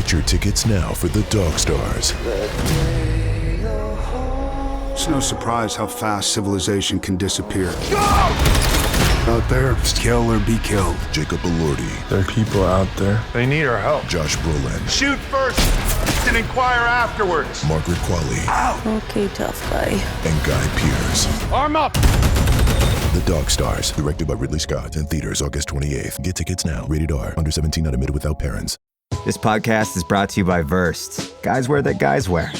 Get your tickets now for the Dog Stars. It's no surprise how fast civilization can disappear. Out there, it's kill or be killed. Jacob Elordi. There are people out there. They need our help. Josh Brolin. Shoot first and inquire afterwards. Margaret Qualley. Ow. Okay, tough guy. And Guy Pearce. Arm up. The Dog Stars. Directed by Ridley Scott. In theaters August 28th. Get tickets now. Rated R. Under 17, not admitted without parents. This podcast is brought to you by Versed. Guys wear that guys wear.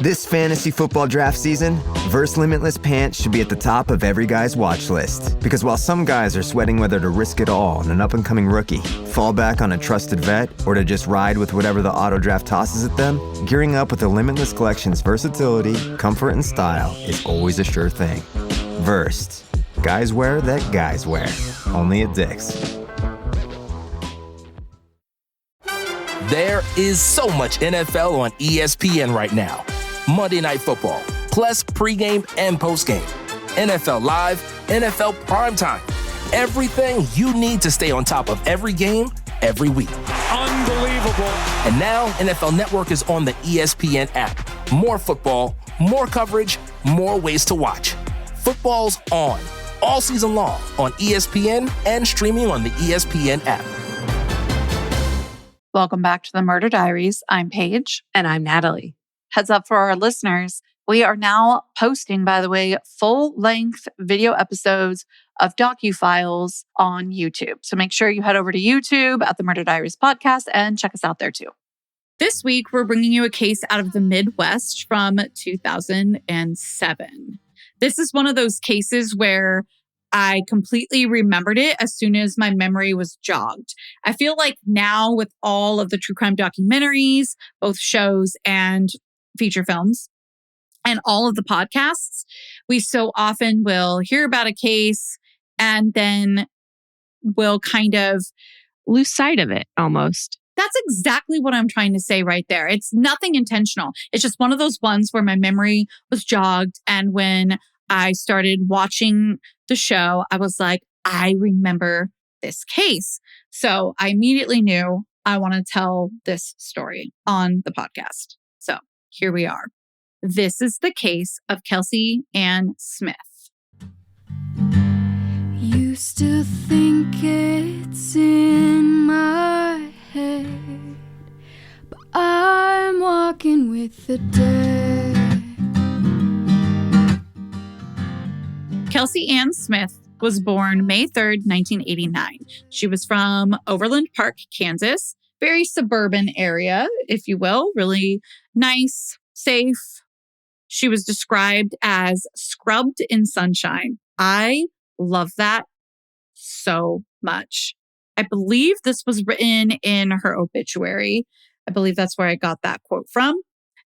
This fantasy football draft season, Verse Limitless Pants should be at the top of every guy's watch list. Because while some guys are sweating whether to risk it all on an up-and-coming rookie, fall back on a trusted vet, or to just ride with whatever the auto draft tosses at them, gearing up with the Limitless Collection's versatility, comfort, and style is always a sure thing. Versed. Guys wear that guys wear. Only at Dick's. There is so much NFL on ESPN right now. Monday Night Football, plus pregame and postgame. NFL Live, NFL Primetime. Everything you need to stay on top of every game, every week. Unbelievable. And now NFL Network is on the ESPN app. More football, more coverage, more ways to watch. Football's on, all season long on ESPN and streaming on the ESPN app. Welcome back to the Murder Diaries. I'm Paige. And I'm Natalie. Heads up for our listeners. We are now posting, by the way, full-length video episodes of docu-files on YouTube. So make sure you head over to YouTube at the Murder Diaries podcast and check us out there too. This week, we're bringing you a case out of the Midwest from 2007. This is one of those cases where I completely remembered it as soon as my memory was jogged. I feel like now with all of the true crime documentaries, both shows and feature films, and all of the podcasts, we so often will hear about a case and then we'll kind of lose sight of it almost. That's exactly what I'm trying to say right there. It's nothing intentional. It's just one of those ones where my memory was jogged. And when I started watching the show, I was like, I remember this case. So I immediately knew I want to tell this story on the podcast. So here we are. This is the case of Kelsey Ann Smith. Used to think it's in my head, but I'm walking with the dead. Kelsey Ann Smith was born May 3rd, 1989. She was from Overland Park, Kansas. Very suburban area, if you will. Really nice, safe. She was described as scrubbed in sunshine. I love that so much. I believe this was written in her obituary. I believe that's where I got that quote from.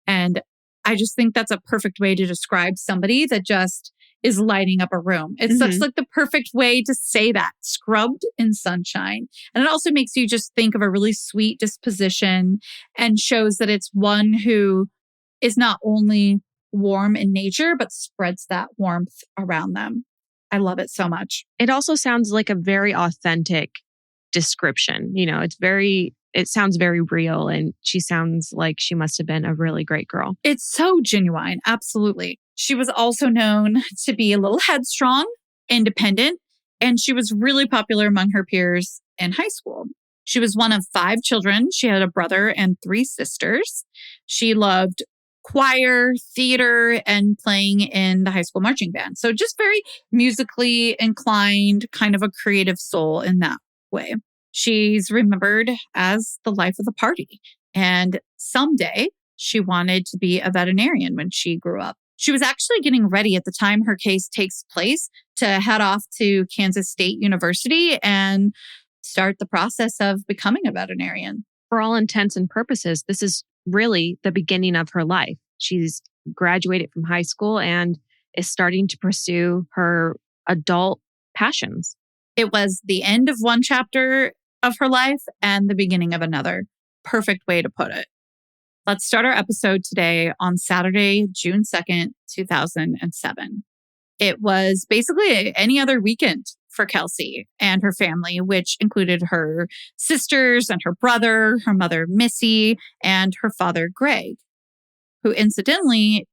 And I just think that's a perfect way to describe somebody that just is lighting up a room. It's such like the perfect way to say that, scrubbed in sunshine. And it also makes you just think of a really sweet disposition and shows that it's one who is not only warm in nature, but spreads that warmth around them. I love it so much. It also sounds like a very authentic description. You know, it sounds very real, and she sounds like she must have been a really great girl. It's so genuine. Absolutely. She was also known to be a little headstrong, independent, and she was really popular among her peers in high school. She was one of 5 children. She had a brother and 3 sisters. She loved choir, theater, and playing in the high school marching band. So just very musically inclined, kind of a creative soul in that way. She's remembered as the life of the party. And someday she wanted to be a veterinarian when she grew up. She was actually getting ready at the time her case takes place to head off to Kansas State University and start the process of becoming a veterinarian. For all intents and purposes, this is really the beginning of her life. She's graduated from high school and is starting to pursue her adult passions. It was the end of one chapter of her life and the beginning of another. Perfect way to put it. Let's start our episode today on Saturday, June 2nd, 2007. It was basically any other weekend for Kelsey and her family, which included her sisters and her brother, her mother, Missy, and her father, Greg, who incidentally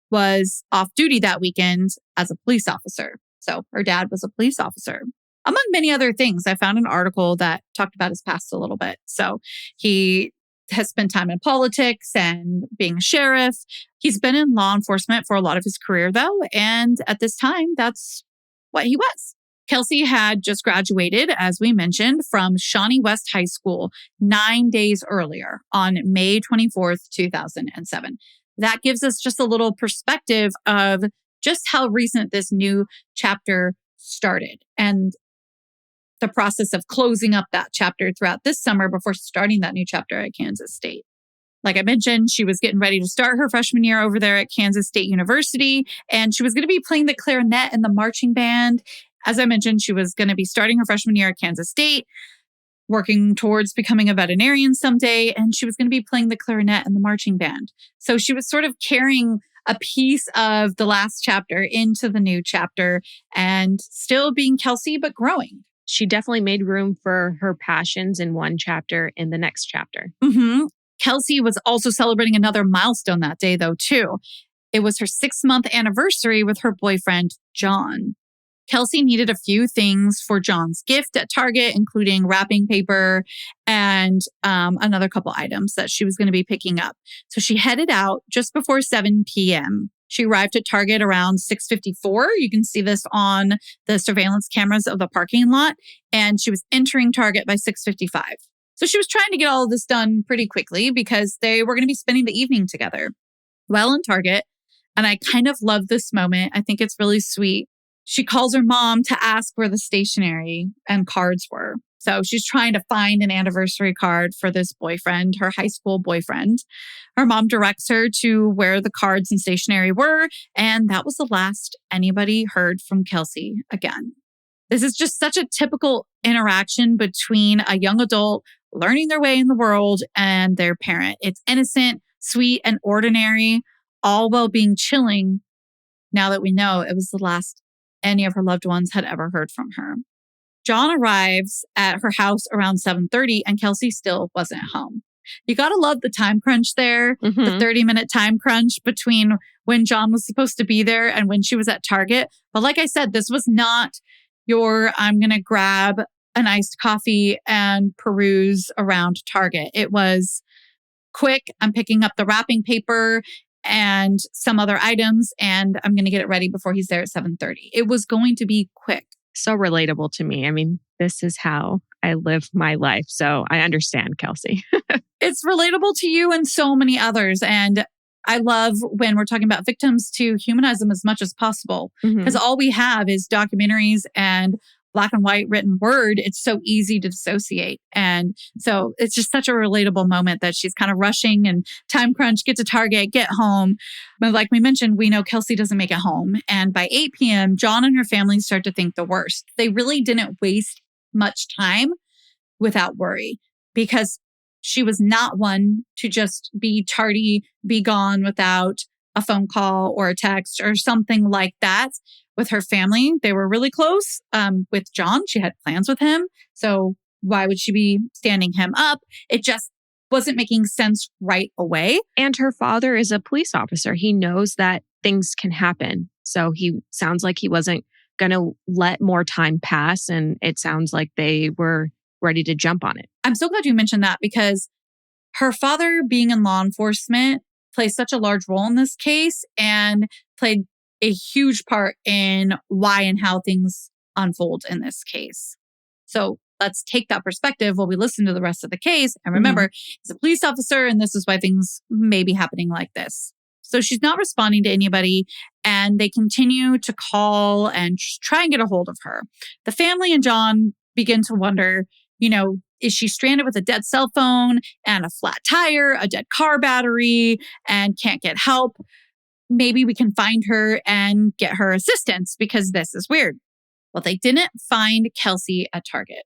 was off duty that weekend as a police officer. So her dad was a police officer. Among many other things, I found an article that talked about his past a little bit. So he has spent time in politics and being a sheriff. He's been in law enforcement for a lot of his career, though. And at this time, that's what he was. Kelsey had just graduated, as we mentioned, from Shawnee West High School 9 days earlier on May 24th, 2007. That gives us just a little perspective of just how recent this new chapter started and the process of closing up that chapter throughout this summer before starting that new chapter at Kansas State. Like I mentioned, she was getting ready to start her freshman year over there at Kansas State University, and she was going to be playing the clarinet and the marching band. As I mentioned, she was going to be starting her freshman year at Kansas State, working towards becoming a veterinarian someday, and she was going to be playing the clarinet and the marching band. So she was sort of carrying a piece of the last chapter into the new chapter and still being Kelsey, but growing. She definitely made room for her passions in one chapter in the next chapter. Mm-hmm. Kelsey was also celebrating another milestone that day, though, too. It was her 6-month anniversary with her boyfriend, John. Kelsey needed a few things for John's gift at Target, including wrapping paper and another couple items that she was going to be picking up. So she headed out just before 7 p.m. She arrived at Target around 6:54. You can see this on the surveillance cameras of the parking lot. And she was entering Target by 6:55. So she was trying to get all of this done pretty quickly because they were going to be spending the evening together. Well, in Target, and I kind of love this moment. I think it's really sweet. She calls her mom to ask where the stationery and cards were. So she's trying to find an anniversary card for this boyfriend, her high school boyfriend. Her mom directs her to where the cards and stationery were, and that was the last anybody heard from Kelsey again. This is just such a typical interaction between a young adult learning their way in the world and their parent. It's innocent, sweet, and ordinary, all while being chilling now that we know it was the last any of her loved ones had ever heard from her. John arrives at her house around 7:30 and Kelsey still wasn't home. You got to love the time crunch there, the 30-minute time crunch between when John was supposed to be there and when she was at Target. But like I said, this was not your, I'm going to grab an iced coffee and peruse around Target. It was quick. I'm picking up the wrapping paper and some other items, and I'm going to get it ready before he's there at 7:30. It was going to be quick. So relatable to me. I mean, this is how I live my life. So I understand, Kelsey. It's relatable to you and so many others. And I love when we're talking about victims to humanize them as much as possible, because all we have is documentaries and black and white written word. It's so easy to dissociate. And so it's just such a relatable moment that she's kind of rushing and time crunch, get to Target, get home. But like we mentioned, we know Kelsey doesn't make it home. And by 8 p.m., John and her family start to think the worst. They really didn't waste much time without worry, because she was not one to just be tardy, be gone without a phone call or a text or something like that. With her family, they were really close. With John, she had plans with him. So why would she be standing him up? It just wasn't making sense right away. And her father is a police officer. He knows that things can happen. So he sounds like he wasn't going to let more time pass. And it sounds like they were ready to jump on it. I'm so glad you mentioned that, because her father being in law enforcement plays such a large role in this case and played a huge part in why and how things unfold in this case. So let's take that perspective while we listen to the rest of the case. And remember, he's a police officer, and this is why things may be happening like this. So she's not responding to anybody, and they continue to call and try and get a hold of her. The family and John begin to wonder, is she stranded with a dead cell phone and a flat tire, a dead car battery, and can't get help? Maybe we can find her and get her assistance, because this is weird. Well, they didn't find Kelsey at Target,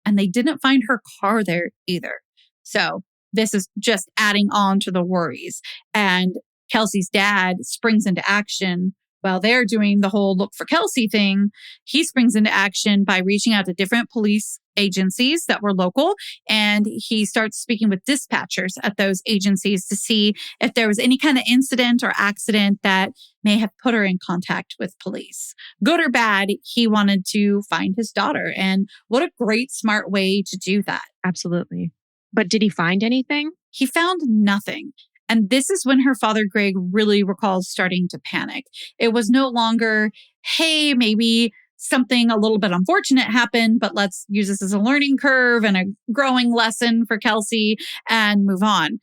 and they didn't find her car there either. So this is just adding on to the worries. And Kelsey's dad springs into action While they're doing the whole look for Kelsey thing, he springs into action by reaching out to different police agencies that were local. And he starts speaking with dispatchers at those agencies to see if there was any kind of incident or accident that may have put her in contact with police. Good or bad, he wanted to find his daughter. And what a great, smart way to do that. Absolutely. But did he find anything? He found nothing. And this is when her father, Greg, really recalls starting to panic. It was no longer, hey, maybe something a little bit unfortunate happened, but let's use this as a learning curve and a growing lesson for Kelsey and move on.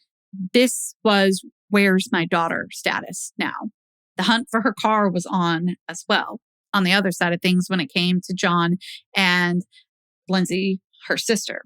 This was, where's my daughter status now? The hunt for her car was on as well. On the other side of things, when it came to John and Lindsay, her sister.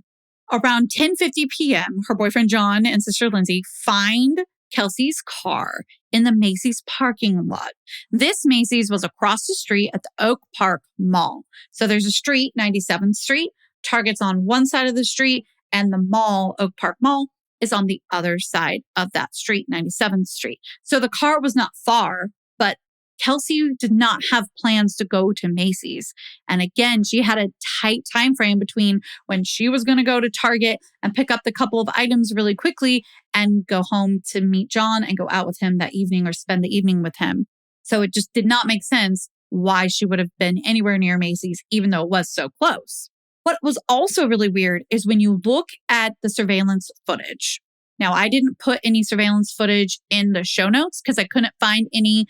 Around 10:50 p.m., her boyfriend John and sister Lindsay find Kelsey's car in the Macy's parking lot. This Macy's was across the street at the Oak Park Mall. So there's a street, 97th Street, Target's on one side of the street, and the mall, Oak Park Mall, is on the other side of that street, 97th Street. So the car was not far, but Kelsey did not have plans to go to Macy's. And again, she had a tight time frame between when she was going to go to Target and pick up the couple of items really quickly and go home to meet John and go out with him that evening or spend the evening with him. So it just did not make sense why she would have been anywhere near Macy's, even though it was so close. What was also really weird is when you look at the surveillance footage. Now, I didn't put any surveillance footage in the show notes because I couldn't find any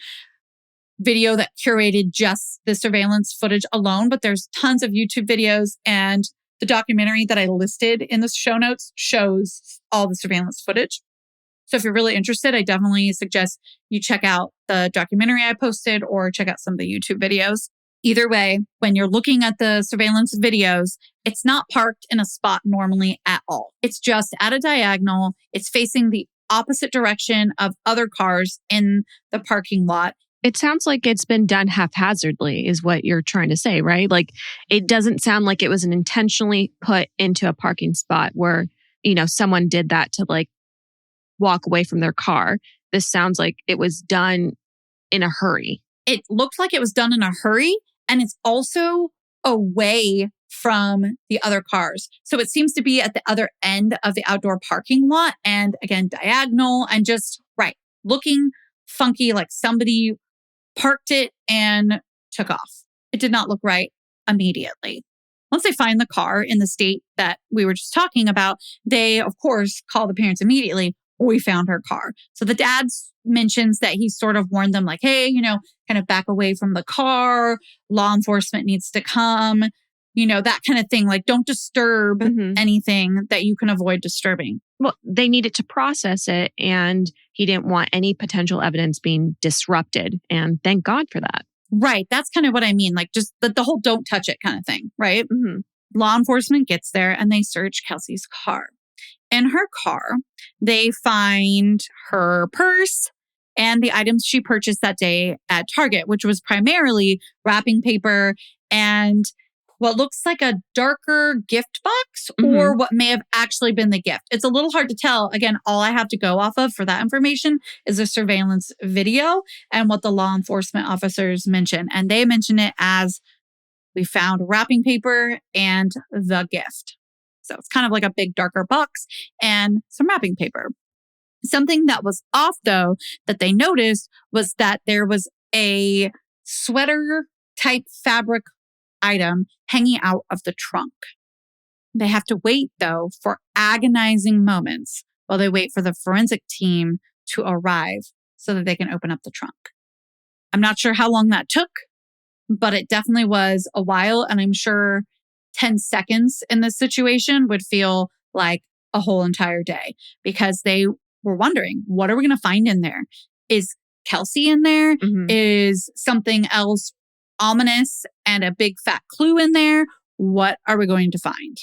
video that curated just the surveillance footage alone, but there's tons of YouTube videos, and the documentary that I listed in the show notes shows all the surveillance footage. So if you're really interested, I definitely suggest you check out the documentary I posted or check out some of the YouTube videos. Either way, when you're looking at the surveillance videos, it's not parked in a spot normally at all. It's just at a diagonal. It's facing the opposite direction of other cars in the parking lot. It sounds like it's been done haphazardly is what you're trying to say, right? Like it doesn't sound like it was an intentionally put into a parking spot where, someone did that to like walk away from their car. This sounds like it was done in a hurry. It looked like it was done in a hurry, and it's also away from the other cars. So it seems to be at the other end of the outdoor parking lot, and again, diagonal and just looking funky, like somebody parked it and took off. It did not look right immediately. Once they find the car in the state that we were just talking about, they, of course, call the parents immediately. We found her car. So the dad mentions that he sort of warned them like, hey, kind of back away from the car. Law enforcement needs to come, that kind of thing. Like, don't disturb anything that you can avoid disturbing. Well, they needed to process it, and he didn't want any potential evidence being disrupted. And thank God for that. Right. That's kind of what I mean. Like just the whole don't touch it kind of thing. Right. Mm-hmm. Law enforcement gets there and they search Kelsey's car. In her car, they find her purse and the items she purchased that day at Target, which was primarily wrapping paper and what looks like a darker gift box or what may have actually been the gift. It's a little hard to tell. Again, all I have to go off of for that information is a surveillance video and what the law enforcement officers mention. And they mention it as we found wrapping paper and the gift. So it's kind of like a big darker box and some wrapping paper. Something that was off though, that they noticed was that there was a sweater type fabric item hanging out of the trunk. They have to wait though for agonizing moments while they wait for the forensic team to arrive so that they can open up the trunk. I'm not sure how long that took, but it definitely was a while. And I'm sure 10 seconds in this situation would feel like a whole entire day because they were wondering, what are we going to find in there? Is Kelsey in there? Is something else ominous and a big fat clue in there? What are we going to find?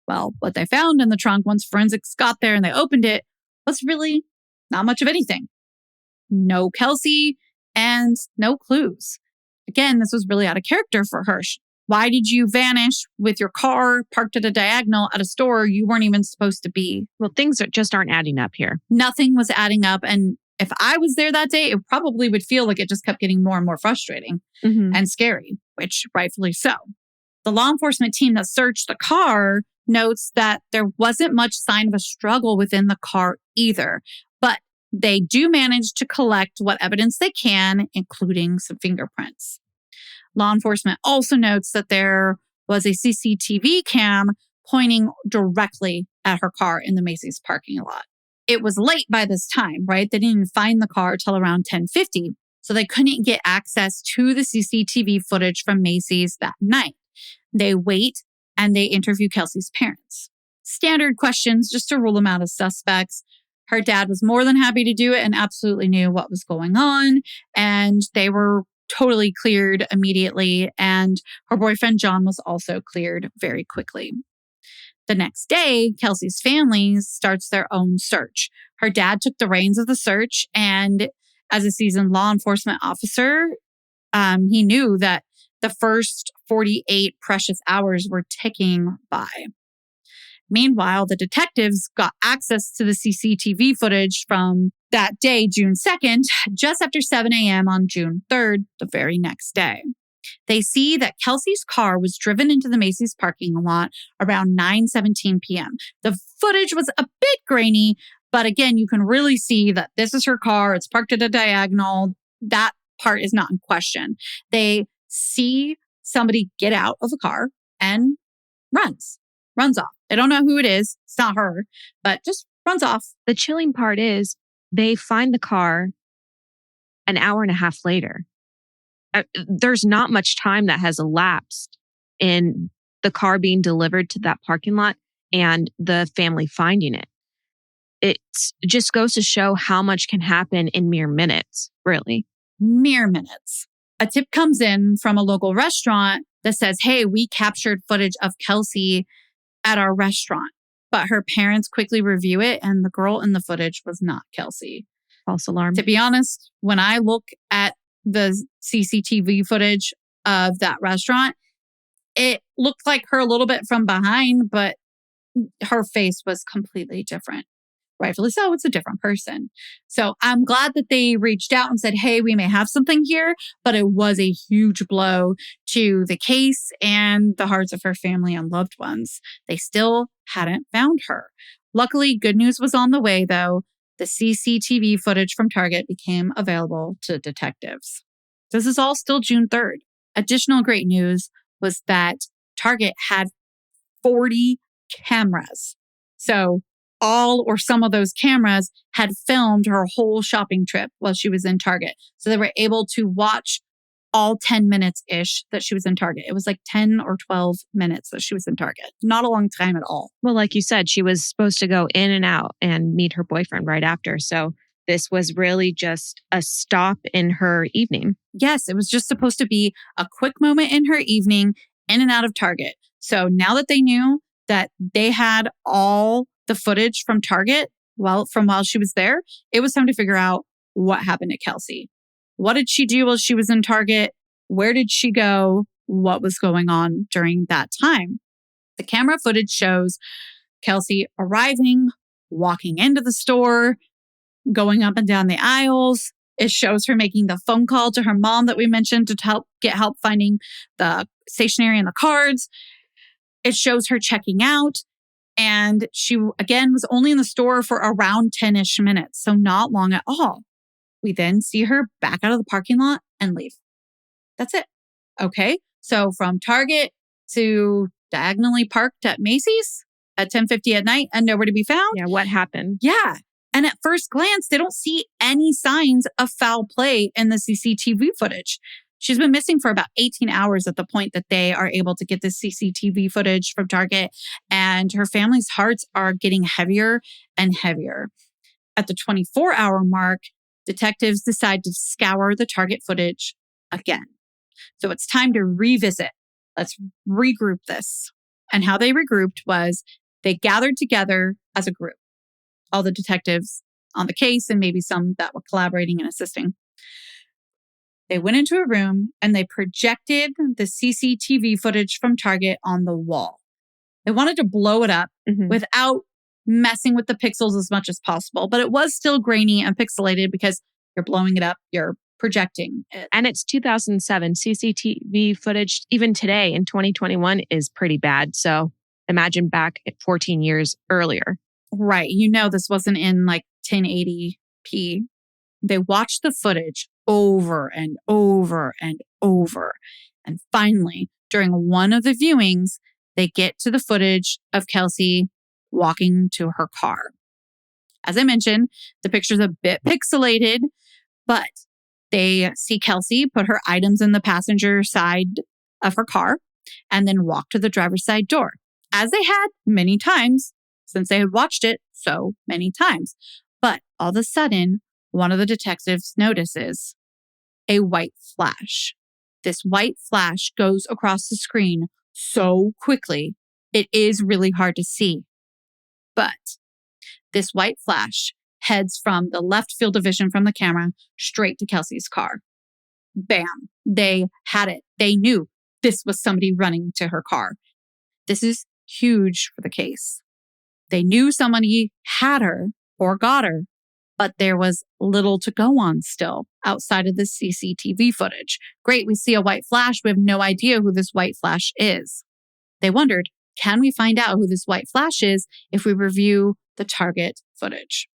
Well, what they found in the trunk once forensics got there and they opened it was really not much of anything. No Kelsey and no clues. Again, this was really out of character for her. Why did you vanish with your car parked at a diagonal at a store you weren't even supposed to be? Well, things just aren't adding up here. Nothing was adding up. And If I was there that day, it probably would feel like it just kept getting more and more frustrating and scary, which rightfully so. The law enforcement team that searched the car notes that there wasn't much sign of a struggle within the car either, but they do manage to collect what evidence they can, including some fingerprints. Law enforcement also notes that there was a CCTV cam pointing directly at her car in the Macy's parking lot. It was late by this time, right? They didn't even find the car till around 10:50, so they couldn't get access to the CCTV footage from Macy's that night. They wait and they interview Kelsey's parents. Standard questions just to rule them out as suspects. Her dad was more than happy to do it and absolutely knew what was going on. And they were totally cleared immediately. And her boyfriend, John, was also cleared very quickly. The next day, Kelsey's family starts their own search. Her dad took the reins of the search. And as a seasoned law enforcement officer, he knew that the first 48 precious hours were ticking by. Meanwhile, the detectives got access to the CCTV footage from that day, June 2nd, just after 7 a.m. on June 3rd, the very next day. They see that Kelsey's car was driven into the Macy's parking lot around 9:17 p.m. The footage was a bit grainy, but again, you can really see that this is her car. It's parked at a diagonal. That part is not in question. They see somebody get out of the car and runs off. They don't know who it is. It's not her, but just runs off. The chilling part is they find the car an hour and a half later. There's not much time that has elapsed in the car being delivered to that parking lot and the family finding it. It just goes to show how much can happen in mere minutes, really. Mere minutes. A tip comes in from a local restaurant that says, hey, we captured footage of Kelsey at our restaurant. But her parents quickly review it and the girl in the footage was not Kelsey. False alarm. To be honest, when I look at the CCTV footage of that restaurant, it looked like her a little bit from behind, but her face was completely different. Rightfully so, it's a different person. So I'm glad that they reached out and said, hey, we may have something here, but it was a huge blow to the case and the hearts of her family and loved ones. They still hadn't found her. Luckily, good news was on the way, though. The CCTV footage from Target became available to detectives. This is all still June 3rd. Additional great news was that Target had 40 cameras. So all or some of those cameras had filmed her whole shopping trip while she was in Target. So they were able to watch all 10 minutes-ish that she was in Target. It was like 10 or 12 minutes that she was in Target. Not a long time at all. Well, like you said, she was supposed to go in and out and meet her boyfriend right after. So this was really just a stop in her evening. Yes, it was just supposed to be a quick moment in her evening in and out of Target. So now that they knew that they had all the footage from Target while she was there, it was time to figure out what happened to Kelsey. What did she do while she was in Target? Where did she go? What was going on during that time? The camera footage shows Kelsey arriving, walking into the store, going up and down the aisles. It shows her making the phone call to her mom that we mentioned to get help finding the stationery and the cards. It shows her checking out. And she, again, was only in the store for around 10-ish minutes, so not long at all. We then see her back out of the parking lot and leave. That's it. Okay, so from Target to diagonally parked at Macy's at 10:50 at night and nowhere to be found. Yeah, what happened? Yeah. And at first glance, they don't see any signs of foul play in the CCTV footage. She's been missing for about 18 hours at the point that they are able to get this CCTV footage from Target, and her family's hearts are getting heavier and heavier. At the 24-hour mark, detectives decide to scour the Target footage again. So it's time to revisit. Let's regroup this. And how they regrouped was they gathered together as a group, all the detectives on the case and maybe some that were collaborating and assisting. They went into a room and they projected the CCTV footage from Target on the wall. They wanted to blow it up without messing with the pixels as much as possible, but it was still grainy and pixelated because you're blowing it up, you're projecting it. And it's 2007. CCTV footage, even today in 2021, is pretty bad. So imagine back at 14 years earlier. Right. You know, this wasn't in like 1080p. They watched the footage over and over and over. And finally, during one of the viewings, they get to the footage of Kelsey walking to her car. As I mentioned, the picture's a bit pixelated, but they see Kelsey put her items in the passenger side of her car and then walk to the driver's side door, as they had many times since they had watched it so many times. But all of a sudden, one of the detectives notices a white flash. This white flash goes across the screen so quickly, it is really hard to see. But this white flash heads from the left field of vision from the camera straight to Kelsey's car. Bam. They had it. They knew this was somebody running to her car. This is huge for the case. They knew somebody had her or got her, but there was little to go on still outside of the CCTV footage. Great, we see a white flash. We have no idea who this white flash is. They wondered, can we find out who this white flash is if we review the target footage?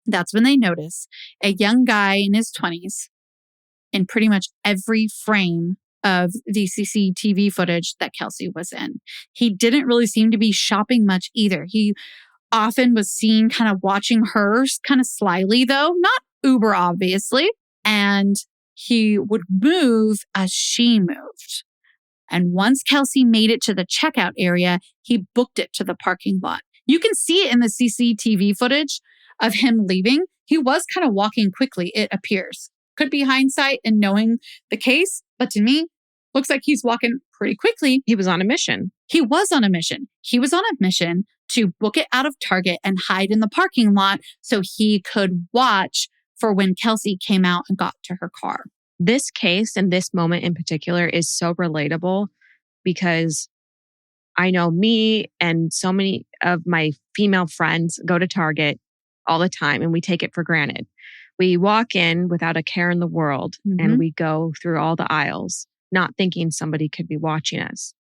That's when they notice a young guy in his 20s in pretty much every frame of the CCTV footage that Kelsey was in. He didn't really seem to be shopping much either. He often was seen kind of watching her kind of slyly, though, not uber obviously. And he would move as she moved. And once Kelsey made it to the checkout area, he booked it to the parking lot. You can see it in the CCTV footage of him leaving. He was kind of walking quickly, it appears. Could be hindsight and knowing the case, but to me, looks like he's walking pretty quickly. He was on a mission. He was on a mission. He was on a mission to book it out of Target and hide in the parking lot so he could watch for when Kelsey came out and got to her car. This case and this moment in particular is so relatable because I know me and so many of my female friends go to Target all the time and we take it for granted. We walk in without a care in the world and we go through all the aisles, not thinking somebody could be watching us.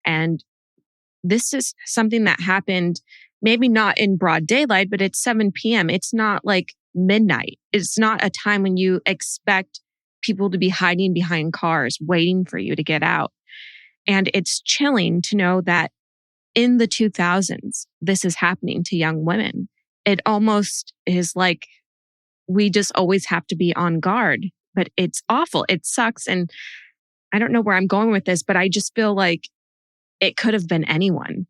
And this is something that happened, maybe not in broad daylight, but it's 7 p.m. It's not like midnight. It's not a time when you expect people to be hiding behind cars, waiting for you to get out. And it's chilling to know that in the 2000s, this is happening to young women. It almost is like we just always have to be on guard, but it's awful. It sucks. And I don't know where I'm going with this, but I just feel like it could have been anyone.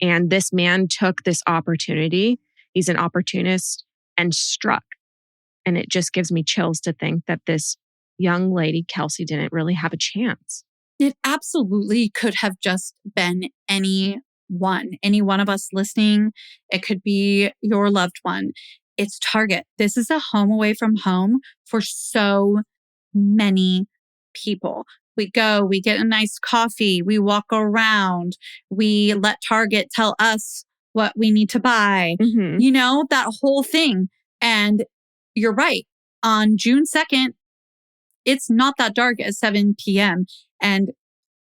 And this man took this opportunity. He's an opportunist and struck. And it just gives me chills to think that this young lady, Kelsey, didn't really have a chance. It absolutely could have just been any one of us listening. It could be your loved one. It's Target. This is a home away from home for so many people. We go, we get a nice coffee, we walk around, we let Target tell us what we need to buy, you know, that whole thing. And you're right. On June 2nd, it's not that dark at 7 p.m. And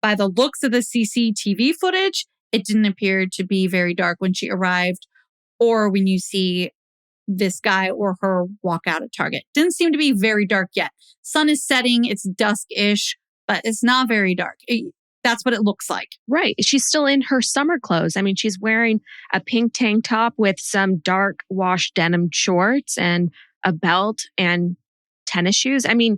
by the looks of the CCTV footage, it didn't appear to be very dark when she arrived or when you see this guy or her walk out of Target. Didn't seem to be very dark yet. Sun is setting, it's dusk-ish, but it's not very dark. That's what it looks like. Right. She's still in her summer clothes. I mean, she's wearing a pink tank top with some dark wash denim shorts and a belt and tennis shoes. I mean,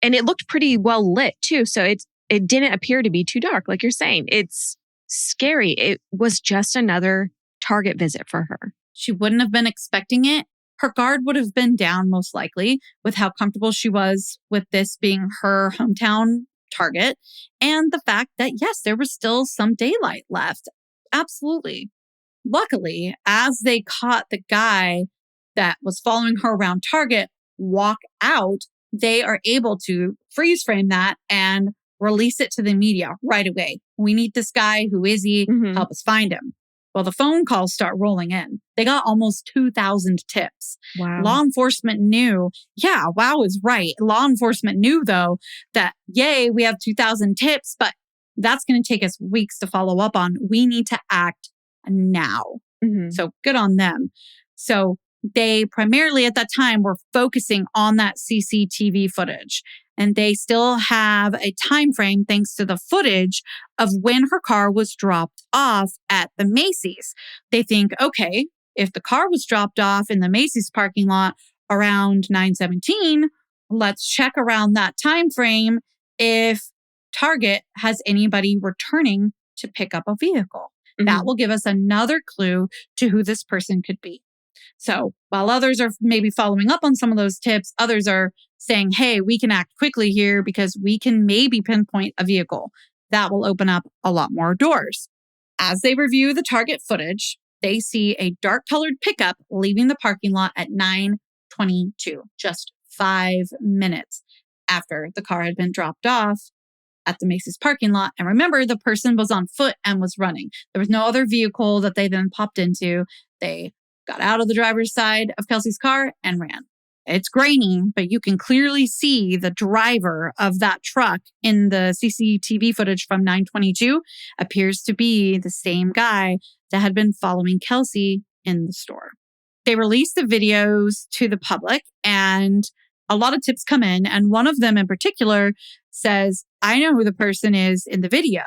and it looked pretty well lit too. So it didn't appear to be too dark. Like you're saying, it's scary. It was just another Target visit for her. She wouldn't have been expecting it. Her guard would have been down most likely with how comfortable she was with this being her hometown Target. And the fact that, yes, there was still some daylight left. Absolutely. Luckily, as they caught the guy that was following her around Target walk out, they are able to freeze frame that and release it to the media right away. We need this guy. Who is he? Help us find him. Well, the phone calls start rolling in. They got almost 2,000 tips. Wow. Law enforcement knew, wow is right. Law enforcement knew, though, that, yay, we have 2,000 tips, but that's going to take us weeks to follow up on. We need to act now. Mm-hmm. So good on them. So they primarily at that time were focusing on that CCTV footage. And they still have a time frame thanks to the footage of when her car was dropped off at the Macy's. They think, okay, if the car was dropped off in the Macy's parking lot around 9:17, let's check around that time frame if Target has anybody returning to pick up a vehicle. Mm-hmm. That will give us another clue to who this person could be. So while others are maybe following up on some of those tips, others are saying, hey, we can act quickly here because we can maybe pinpoint a vehicle. That will open up a lot more doors. As they review the Target footage, they see a dark-colored pickup leaving the parking lot at 9:22, just 5 minutes after the car had been dropped off at the Macy's parking lot. And remember, the person was on foot and was running. There was no other vehicle that they then popped into. They got out of the driver's side of Kelsey's car and ran. It's grainy, but you can clearly see the driver of that truck in the CCTV footage from 9:22 appears to be the same guy that had been following Kelsey in the store. They released the videos to the public and a lot of tips come in. And one of them in particular says, I know who the person is in the video.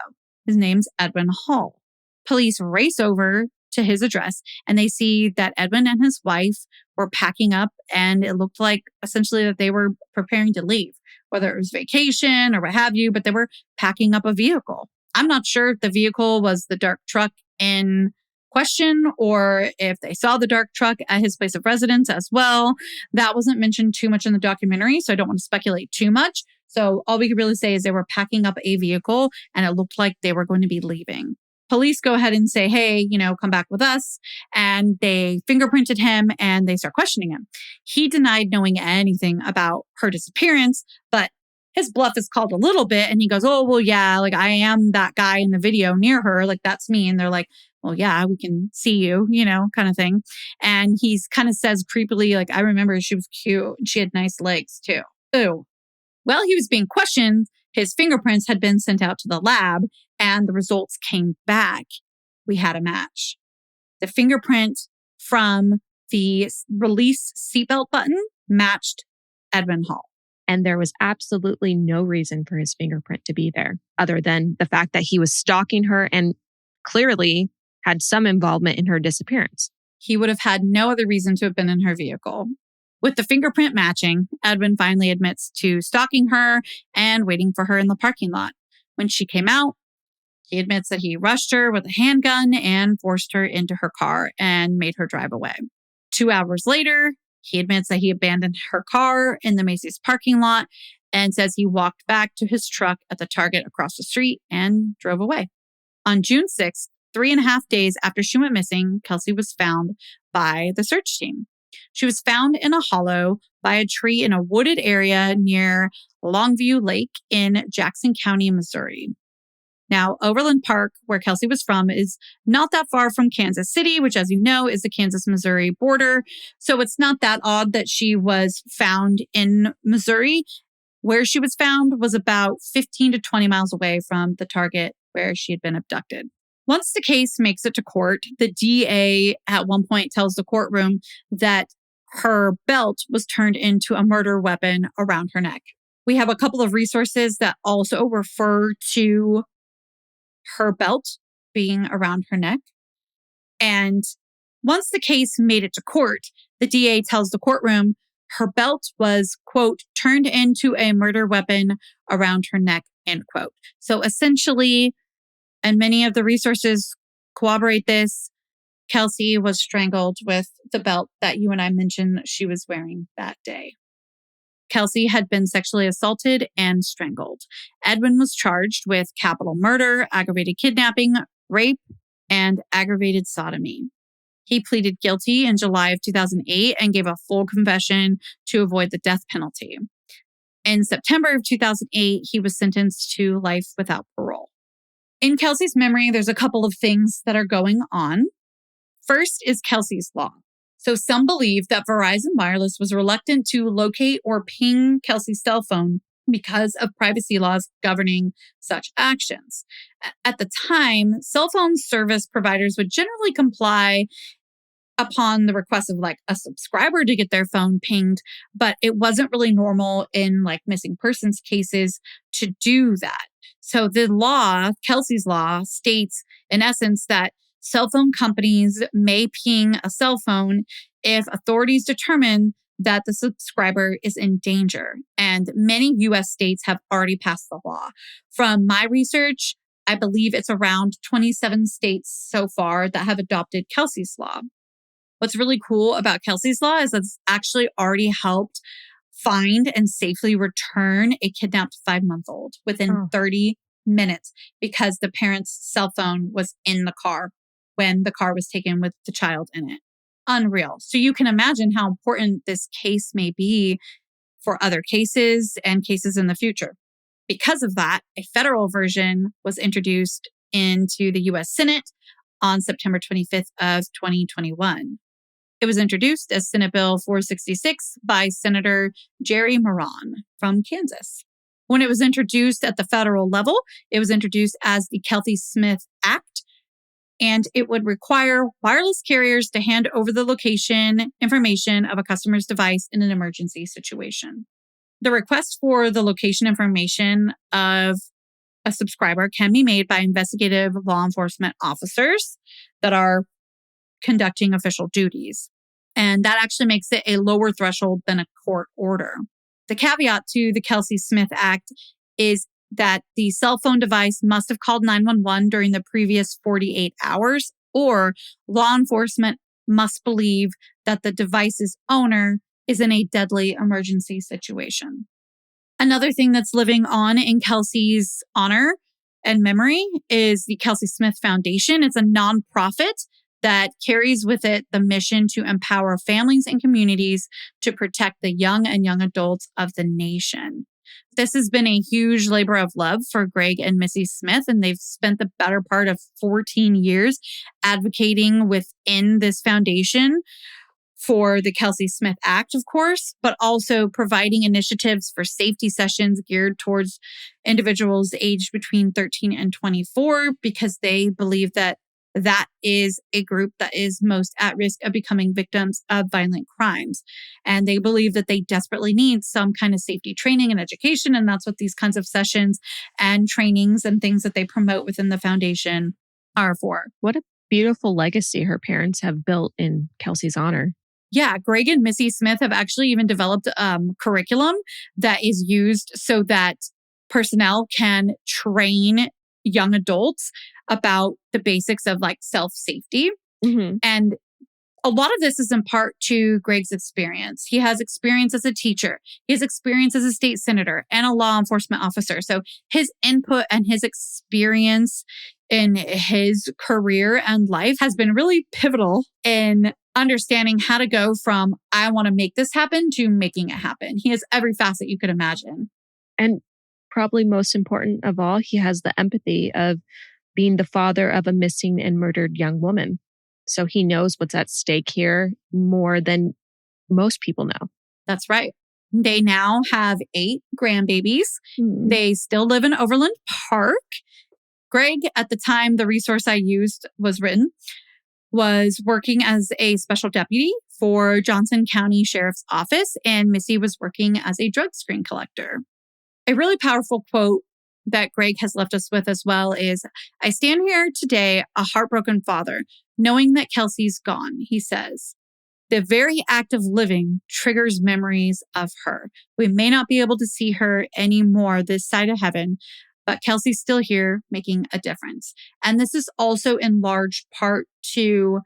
His name's Edwin Hall. Police race over to his address and they see that Edwin and his wife were packing up and it looked like essentially that they were preparing to leave, whether it was vacation or what have you, but they were packing up a vehicle. I'm not sure if the vehicle was the dark truck in question or if they saw the dark truck at his place of residence as well. That wasn't mentioned too much in the documentary, so I don't want to speculate too much. So all we could really say is they were packing up a vehicle and it looked like they were going to be leaving. Police go ahead and say, hey, come back with us. And they fingerprinted him and they start questioning him. He denied knowing anything about her disappearance, but his bluff is called a little bit. And he goes, oh, well, yeah, like I am that guy in the video near her. Like that's me. And they're like, well, yeah, we can see you, kind of thing. And he's kind of says creepily, like, I remember she was cute and she had nice legs too. Ooh. While he was being questioned, his fingerprints had been sent out to the lab and the results came back. We had a match. The fingerprint from the release seatbelt button matched Edwin Hall. And there was absolutely no reason for his fingerprint to be there other than the fact that he was stalking her and clearly had some involvement in her disappearance. He would have had no other reason to have been in her vehicle. With the fingerprint matching, Edwin finally admits to stalking her and waiting for her in the parking lot. When she came out, he admits that he rushed her with a handgun and forced her into her car and made her drive away. 2 hours later, he admits that he abandoned her car in the Macy's parking lot and says he walked back to his truck at the Target across the street and drove away. On June 6th, 3.5 days after she went missing, Kelsey was found by the search team. She was found in a hollow by a tree in a wooded area near Longview Lake in Jackson County, Missouri. Now, Overland Park, where Kelsey was from, is not that far from Kansas City, which, as you know, is the Kansas-Missouri border. So it's not that odd that she was found in Missouri. Where she was found was about 15 to 20 miles away from the Target where she had been abducted. Once the case makes it to court, the DA at one point tells the courtroom that her belt was turned into a murder weapon around her neck. We have a couple of resources that also refer to her belt being around her neck. And once the case made it to court, the DA tells the courtroom her belt was, quote, turned into a murder weapon around her neck, end quote. So essentially, and many of the resources corroborate this, Kelsey was strangled with the belt that you and I mentioned she was wearing that day. Kelsey had been sexually assaulted and strangled. Edwin was charged with capital murder, aggravated kidnapping, rape, and aggravated sodomy. He pleaded guilty in July of 2008 and gave a full confession to avoid the death penalty. In September of 2008, he was sentenced to life without parole. In Kelsey's memory, there's a couple of things that are going on. First is Kelsey's Law. So some believe that Verizon Wireless was reluctant to locate or ping Kelsey's cell phone because of privacy laws governing such actions. At the time, cell phone service providers would generally comply upon the request of like a subscriber to get their phone pinged, but it wasn't really normal in like missing persons cases to do that. So the law, Kelsey's Law, states in essence that cell phone companies may ping a cell phone if authorities determine that the subscriber is in danger. And many US states have already passed the law. From my research, I believe it's around 27 states so far that have adopted Kelsey's Law. What's really cool about Kelsey's Law is that it's actually already helped find and safely return a kidnapped 5-month-old within 30 minutes because the parent's cell phone was in the car when the car was taken with the child in it. Unreal. So you can imagine how important this case may be for other cases and cases in the future. Because of that, a federal version was introduced into the US Senate on September 25th of 2021. It was introduced as Senate Bill 466 by Senator Jerry Moran from Kansas. When it was introduced at the federal level, it was introduced as the Kelsey Smith Act, and it would require wireless carriers to hand over the location information of a customer's device in an emergency situation. The request for the location information of a subscriber can be made by investigative law enforcement officers that are conducting official duties. And that actually makes it a lower threshold than a court order. The caveat to the Kelsey Smith Act is that the cell phone device must have called 911 during the previous 48 hours, or law enforcement must believe that the device's owner is in a deadly emergency situation. Another thing that's living on in Kelsey's honor and memory is the Kelsey Smith Foundation. It's a nonprofit that carries with it the mission to empower families and communities to protect the young and young adults of the nation. This has been a huge labor of love for Greg and Missy Smith, and they've spent the better part of 14 years advocating within this foundation for the Kelsey Smith Act, of course, but also providing initiatives for safety sessions geared towards individuals aged between 13 and 24, because they believe that that is a group that is most at risk of becoming victims of violent crimes. And they believe that they desperately need some kind of safety training and education. And that's what these kinds of sessions and trainings and things that they promote within the foundation are for. What a beautiful legacy her parents have built in Kelsey's honor. Yeah, Greg and Missy Smith have actually even developed curriculum that is used so that personnel can train young adults about the basics of like self-safety. Mm-hmm. And a lot of this is in part to Greg's experience. He has experience as a teacher. He has experience as a state senator and a law enforcement officer. So his input and his experience in his career and life has been really pivotal in understanding how to go from, I want to make this happen, to making it happen. He has every facet you could imagine. And probably most important of all, he has the empathy of being the father of a missing and murdered young woman. So he knows what's at stake here more than most people know. That's right. They now have 8 grandbabies. Mm-hmm. They still live in Overland Park. Greg, at the time the resource I used was written, was working as a special deputy for Johnson County Sheriff's Office, and Missy was working as a drug screen collector. A really powerful quote that Greg has left us with as well is, I stand here today, a heartbroken father, knowing that Kelsey's gone, he says. The very act of living triggers memories of her. We may not be able to see her anymore this side of heaven, but Kelsey's still here making a difference. And this is also in large part to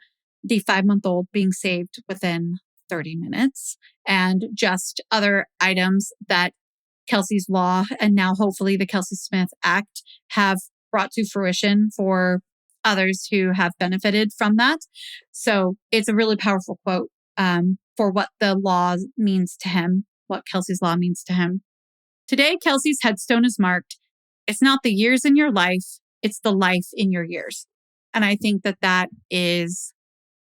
the 5-month-old being saved within 30 minutes and just other items that Kelsey's Law and now hopefully the Kelsey Smith Act have brought to fruition for others who have benefited from that. So it's a really powerful quote for what the law means to him, what Kelsey's Law means to him. Today, Kelsey's headstone is marked, it's not the years in your life, It's the life in your years. And I think that that is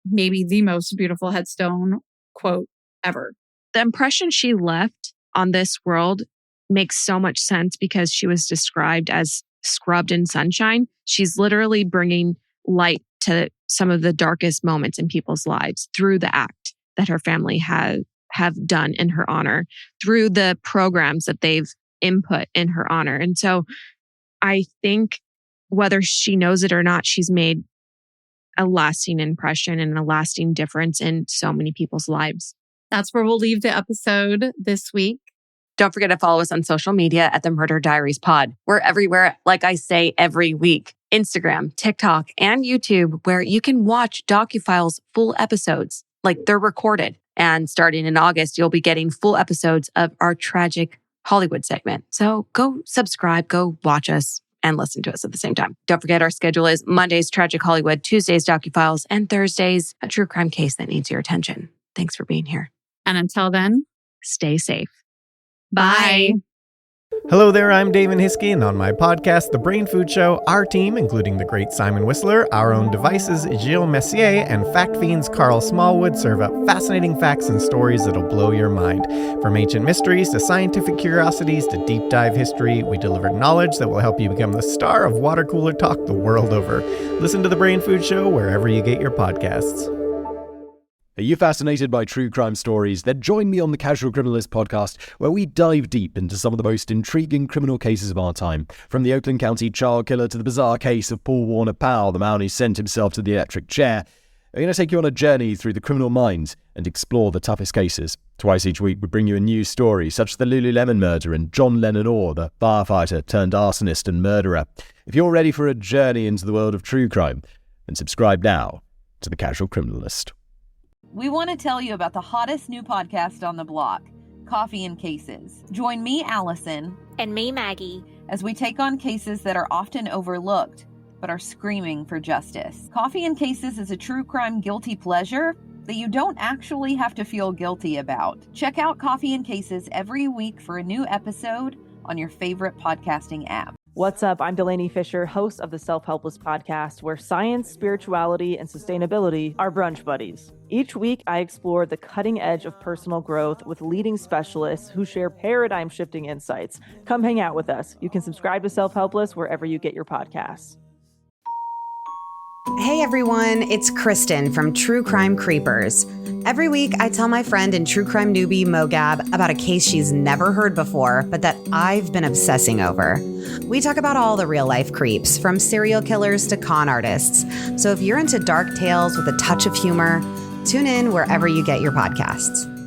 maybe the most beautiful headstone quote ever. The impression she left on this world makes so much sense because she was described as scrubbed in sunshine. She's literally bringing light to some of the darkest moments in people's lives through the act that her family have done in her honor, through the programs that they've input in her honor. And so I think whether she knows it or not, she's made a lasting impression and a lasting difference in so many people's lives. That's where we'll leave the episode this week. Don't forget to follow us on social media at the Murder Diaries Pod. We're everywhere, like I say every week. Instagram, TikTok, and YouTube, where you can watch DocuFiles full episodes, like they're recorded. And starting in August, you'll be getting full episodes of our Tragic Hollywood segment. So go subscribe, go watch us, and listen to us at the same time. Don't forget our schedule is Mondays, Tragic Hollywood, Tuesdays, DocuFiles, and Thursdays, a true crime case that needs your attention. Thanks for being here. And until then, stay safe. Bye. Hello there, I'm Damon Hiskey, and on my podcast, The Brain Food Show, our team, including the great Simon Whistler, our own devices, Gilles Messier, and fact fiends Carl Smallwood, serve up fascinating facts and stories that'll blow your mind. From ancient mysteries to scientific curiosities to deep dive history, we deliver knowledge that will help you become the star of water cooler talk the world over. Listen to The Brain Food Show wherever you get your podcasts. Are you fascinated by true crime stories? Then join me on the Casual Criminalist podcast, where we dive deep into some of the most intriguing criminal cases of our time. From the Oakland County child killer to the bizarre case of Paul Warner Powell, the man who sent himself to the electric chair. We're going to take you on a journey through the criminal mind and explore the toughest cases. Twice each week, we bring you a new story, such as the Lululemon murder and John Lennon Orr, the firefighter turned arsonist and murderer. If you're ready for a journey into the world of true crime, then subscribe now to the Casual Criminalist. We want to tell you about the hottest new podcast on the block, Coffee and Cases. Join me, Allison. And me, Maggie. As we take on cases that are often overlooked, but are screaming for justice. Coffee and Cases is a true crime guilty pleasure that you don't actually have to feel guilty about. Check out Coffee and Cases every week for a new episode on your favorite podcasting app. What's up? I'm Delaney Fisher, host of the Self-Helpless podcast, where science, spirituality, and sustainability are brunch buddies. Each week, I explore the cutting edge of personal growth with leading specialists who share paradigm-shifting insights. Come hang out with us. You can subscribe to Self-Helpless wherever you get your podcasts. Hey everyone, it's Kristen from True Crime Creepers. Every week, I tell my friend and true crime newbie Mogab about a case she's never heard before, but that I've been obsessing over. We talk about all the real-life creeps, from serial killers to con artists. So if you're into dark tales with a touch of humor, tune in wherever you get your podcasts.